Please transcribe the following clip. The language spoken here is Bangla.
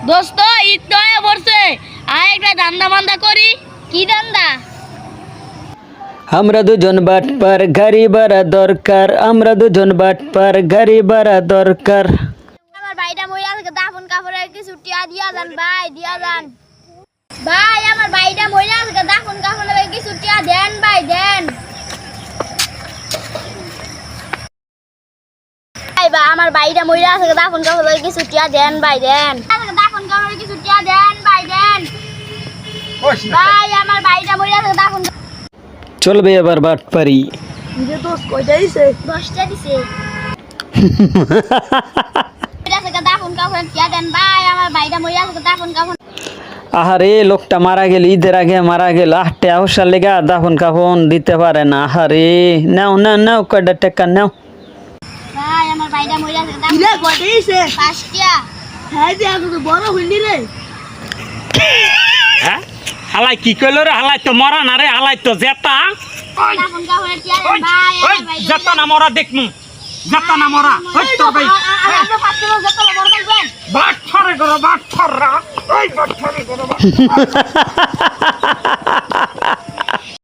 দোস্ত ঈদ তো হয়ে পড়ছে, আর একটা ধান্দা বান্দা করি। কি ধান্দা? আমরা দুজন বাটপার গাড়ি ভাড়া দরকার, আমরা দুজন বাটপার গাড়ি ভাড়া দরকার। আমার ভাইটা মরে আছে, দাফন কাপড়ের কিছু টিয়া দিয়া যান ভাই, দিয়া যান ভাই। আমার ভাইটা মরে আছে, দাফন কাপড়ের কিছু টিয়া দেন ভাই, দেন ভাই। আমার ভাইটা মরে আছে, দাফন কাপড়ের কিছু টিয়া দেন ভাই, দেন দাফন কাপড়ের কিছু টিয়া দেন ভাই, দেন ভাই। আমার ভাইটা মরে আছে, দাফন চলবে এবার বাটপারি। কয়টা দিছে? 10টা দিছে। দাফন কাপড় টিয়া দেন ভাই, আমার ভাইটা মরে আছে, দাফন কাপড়। আহারে লোকটা মারা গেল, ঈদের আগে মারা গেল, 8 টাকা লেগা দাফন কাফন দিতে পারে না। আহারে নাও নাও নাও, কয়টা টাকা নাও। ভাই আমার ভাইটা মরে আছে, দাফন কয়টা দিছে? 5টা। হ্যাঁ দিয়া তো বড় হইলি রে। হ্যাঁ হালাই কি কইল রে? হালাই তো মরা না রে, হালাই তো জেতা। দাফন কাপড় টিয়া দেন ভাই, ওই আমার ভাইটা জেতা না মরা দেখমু, জেতা না মরা। ওই তোর ভাই আমরা ফাস্টে যত বড় বলবেন বাট ছরে করো, বাট ছররা। ওই বাট ছরে করো।